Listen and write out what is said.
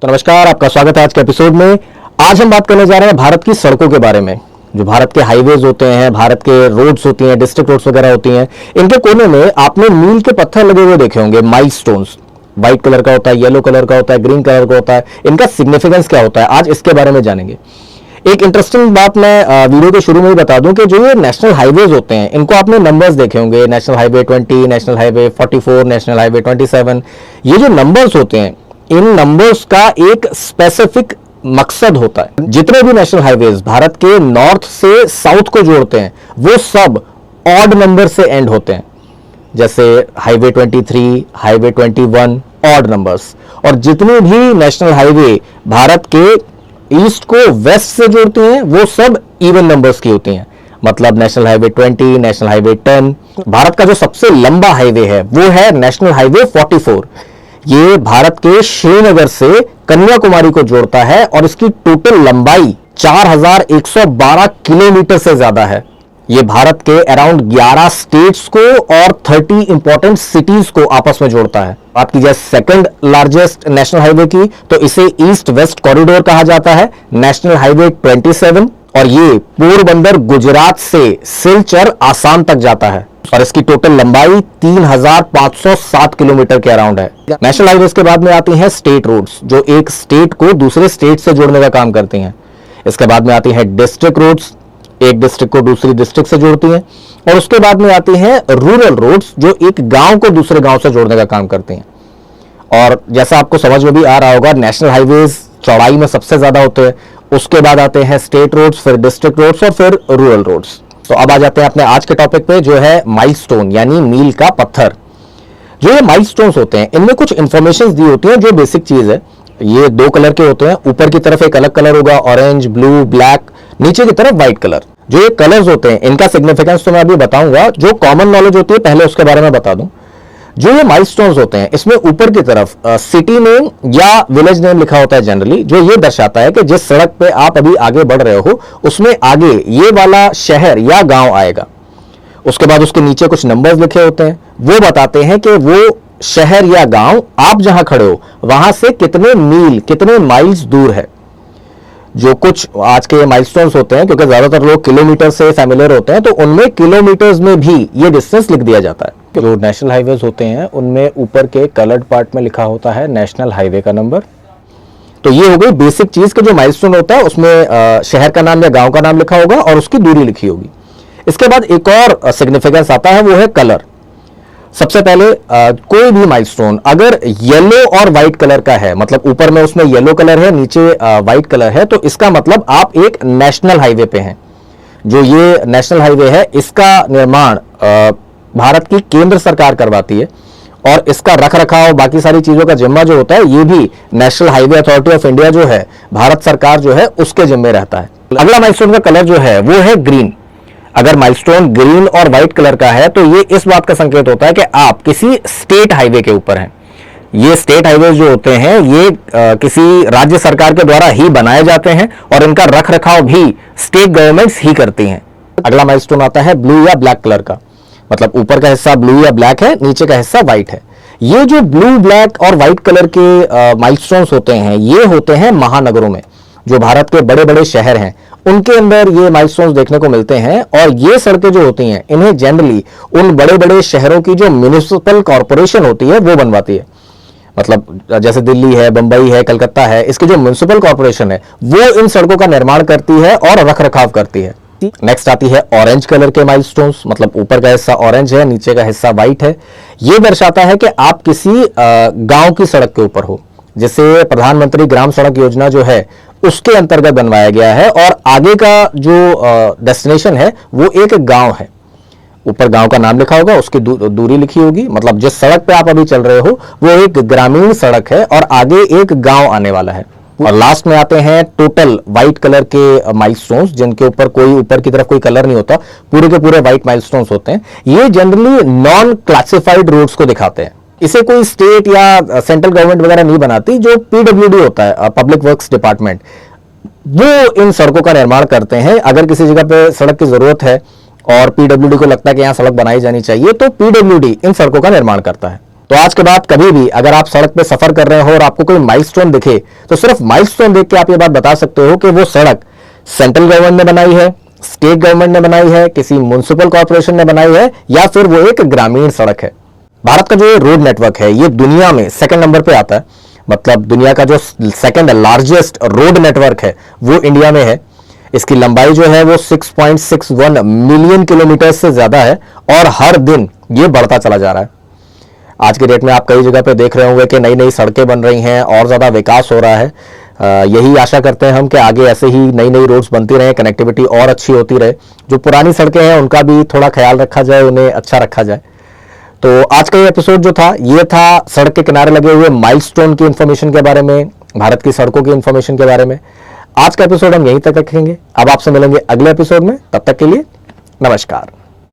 तो नमस्कार, आपका स्वागत है आज के एपिसोड में। आज हम बात करने जा रहे हैं भारत की सड़कों के बारे में। जो भारत के हाईवेज होते हैं, भारत के रोड्स होती हैं, डिस्ट्रिक्ट रोड्स वगैरह होती हैं, इनके कोने में आपने मील के पत्थर लगे हुए देखे होंगे, माइलस्टोन्स। व्हाइट कलर का होता है, येलो कलर का होता है, ग्रीन कलर का होता है। इनका सिग्निफिकेंस क्या होता है, आज इसके बारे में जानेंगे। एक इंटरेस्टिंग बात मैं वीडियो के शुरू में ही बता दूं कि जो ये नेशनल हाईवेज होते हैं, इनको आपने नंबर्स देखे होंगे, national highway 20, national highway 44, national highway 27। ये जो नंबर्स होते हैं, इन नंबर्स का एक स्पेसिफिक मकसद होता है। जितने भी नेशनल हाईवेज भारत के नॉर्थ से साउथ को जोड़ते हैं, वो सब ऑड नंबर से एंड होते हैं। जैसे हाईवे 23, हाईवे 21, ऑड नंबर्स। और जितने भी नेशनल हाईवे भारत के ईस्ट को वेस्ट से जोड़ते हैं, वो सब इवन नंबर्स की होती हैं। मतलब national highway 20, national highway 10। Bharat का जो सबसे लंबा हाईवे है वो है नेशनल हाईवे 44। ये भारत के श्रीनगर से कन्याकुमारी को जोड़ता है और इसकी टोटल लंबाई 4112 किलोमीटर से ज्यादा है। ये भारत के अराउंड 11 स्टेट्स को और 30 इंपॉर्टेंट सिटीज को आपस में जोड़ता है। बात की जाए सेकंड लार्जेस्ट नेशनल हाईवे की, तो इसे ईस्ट वेस्ट कॉरिडोर कहा जाता है, नेशनल हाईवे 27। और ये पोरबंदर गुजरात से सिलचर आसाम तक जाता है और इसकी टोटल लंबाई 3507 किलोमीटर के अराउंड है। नेशनल हाईवेज के बाद में आती हैं स्टेट रोड्स, जो एक स्टेट को दूसरे स्टेट से जोड़ने का काम करती हैं। इसके बाद में आती हैं डिस्ट्रिक्ट रोड्स, एक डिस्ट्रिक्ट को दूसरी डिस्ट्रिक्ट से जोड़ती हैं। और उसके बाद में आती हैं रूरल रोड्स, जो एक गांव को दूसरे गांव से जोड़ने का काम करती हैं। और जैसा आपको समझ में भी आ रहा होगा, नेशनल हाईवेज चौड़ाई में सबसे ज्यादा होते हैं। उसके बाद आते हैं स्टेट रोड्स, फिर डिस्ट्रिक्ट रोड्स और फिर रूरल रोड्स। तो अब आ जाते हैं अपने आज के टॉपिक पे, जो है माइलस्टोन यानी मील का पत्थर। जो ये माइलस्टोन्स होते हैं, इनमें कुछ इंफॉर्मेशन दी होती हैं जो बेसिक चीज है। ये 2 कलर के होते हैं, ऊपर की तरफ एक अलग कलर होगा, ऑरेंज, ब्लू, ब्लैक, नीचे की तरफ व्हाइट कलर। जो ये कलर्स होते हैं, इनका सिग्निफिकेंस तो मैं अभी बताऊंगा। जो कॉमन नॉलेज होती है पहले उसके बारे में बता दूं। जो ये माइलस्टोन्स होते हैं, इसमें ऊपर की तरफ सिटी नेम या विलेज नेम लिखा होता है जनरली, जो ये दर्शाता है कि जिस सड़क पे आप अभी आगे बढ़ रहे हो, उसमें आगे ये वाला शहर या गांव आएगा। उसके बाद उसके नीचे कुछ नंबर्स लिखे होते हैं, वो बताते हैं कि वो शहर या गांव आप जहां खड़े हो वहां से कितने मील, कितने माइल्स दूर है। जो कुछ आज के माइलस्टोन्स होते हैं, क्योंकि ज्यादातर लोग किलोमीटर से फैमिलियर होते हैं, तो उनमें किलोमीटर्स में भी ये डिस्टेंस लिख दिया जाता है। जो नेशनल हाईवेज होते हैं, उनमें ऊपर के कलर्ड पार्ट में लिखा होता है नेशनल हाईवे का नंबर। तो ये हो गई बेसिक चीज के जो माइलस्टोन होता है उसमें शहर का नाम या गांव का नाम लिखा होगा और उसकी दूरी लिखी होगी। इसके बाद एक और सिग्निफिकेंस आता है, वो है कलर। सबसे पहले कोई भी माइलस्टोन अगर येलो और व्हाइट कलर का है, मतलब ऊपर में उसमें येलो कलर है, नीचे व्हाइट कलर है, तो इसका मतलब आप एक नेशनल हाईवे पे हैं। जो ये नेशनल हाईवे है, इसका निर्माण भारत की केंद्र सरकार करवाती है और इसका रख रखाव, बाकी सारी चीजों का जिम्मा जो होता है, ये भी national highway authority of India जो है, भारत सरकार जो है, उसके जिम्मे रहता है। अगला माइलस्टोन का कलर जो है वो है ग्रीन। अगर माइलस्टोन ग्रीन और व्हाइट कलर का है, तो ये इस बात का संकेत होता है कि आप किसी स्टेट हाईवे के ऊपर हैं। ये स्टेट हाईवे जो होते हैं, ये किसी राज्य सरकार के द्वारा ही बनाए जाते हैं और इनका रख रखाव भी स्टेट गवर्नमेंट्स ही करती हैं। अगला माइलस्टोन आता है ब्लू या ब्लैक कलर का, मतलब ऊपर का हिस्सा ब्लू या ब्लैक है, नीचे का हिस्सा व्हाइट है। ये जो ब्लू, ब्लैक और व्हाइट कलर के माइलस्टोन्स होते हैं, ये होते हैं महानगरों में। जो भारत के बड़े बड़े शहर हैं, उनके अंदर ये माइलस्टोन्स देखने को मिलते हैं। और ये सड़कें जो होती हैं, इन्हें जनरली उन बड़े बड़े शहरों की जो म्युनिसिपल कॉर्पोरेशन होती है वो बनवाती है। मतलब जैसे दिल्ली है, बंबई है, कलकत्ता है, इसकी जो म्युनिसिपल कॉर्पोरेशन है वो इन सड़कों का निर्माण करती है और रख रखाव करती है। नेक्स्ट आती है ऑरेंज कलर के माइलस्टोन्स, मतलब ऊपर का हिस्सा ऑरेंज है, नीचे का हिस्सा व्हाइट है। ये दर्शाता है कि आप किसी गांव की सड़क के ऊपर हो, जिसे प्रधानमंत्री ग्राम सड़क योजना जो है उसके अंतर्गत बनवाया गया है और आगे का जो डेस्टिनेशन है वो एक गांव है। ऊपर गांव का नाम लिखा होगा, उसकी दूरी लिखी होगी, मतलब जिस सड़क पे आप अभी चल रहे हो वो एक ग्रामीण सड़क है और आगे एक गांव आने वाला है। और लास्ट में आते हैं टोटल व्हाइट कलर के माइलस्टोन्स, जिनके ऊपर कोई ऊपर की तरफ कोई कलर नहीं होता, पूरे के पूरे व्हाइट माइलस्टोन्स होते हैं। ये जनरली नॉन क्लासिफाइड रोड्स को दिखाते हैं। इसे कोई स्टेट या सेंट्रल गवर्नमेंट वगैरह नहीं बनाती। जो पीडब्ल्यूडी होता है, पब्लिक वर्क्स डिपार्टमेंट, वो इन सड़कों का निर्माण करते हैं। अगर किसी जगह पे सड़क की जरूरत है और पीडब्ल्यूडी को लगता है कि यहां सड़क बनाई जानी चाहिए, तो पीडब्ल्यूडी इन सड़कों का निर्माण करता है। तो आज के बाद कभी भी अगर आप सड़क पे सफर कर रहे हो और आपको कोई माइलस्टोन दिखे, तो सिर्फ माइलस्टोन देख के आप ये बात बता सकते हो कि वो सड़क सेंट्रल गवर्नमेंट ने बनाई है, स्टेट गवर्नमेंट ने बनाई है, किसी म्युनिसिपल कॉर्पोरेशन ने बनाई है, या फिर वो एक ग्रामीण सड़क है। भारत का जो रोड नेटवर्क है ये दुनिया में सेकंड नंबर पे आता है। मतलब दुनिया का जो सेकंड लार्जेस्ट रोड नेटवर्क है वो इंडिया में है। इसकी लंबाई जो है वो 6.61 मिलियन किलोमीटर से ज्यादा है और हर दिन ये बढ़ता चला जा रहा है। आज के डेट में आप कई जगह पे देख रहे होंगे कि नई नई सड़कें बन रही हैं और ज़्यादा विकास हो रहा है। यही आशा करते हैं हम कि आगे ऐसे ही नई नई रोड्स बनती रहें, कनेक्टिविटी और अच्छी होती रहे। जो पुरानी सड़कें हैं उनका भी थोड़ा ख्याल रखा जाए, उन्हें अच्छा रखा जाए। तो आज का ये एपिसोड जो था ये था सड़क के किनारे लगे हुए माइलस्टोन की इंफॉर्मेशन के बारे में, भारत की सड़कों की इंफॉर्मेशन के बारे में। आज का एपिसोड हम यहीं तक रखेंगे। अब आपसे मिलेंगे अगले एपिसोड में, तब तक के लिए नमस्कार।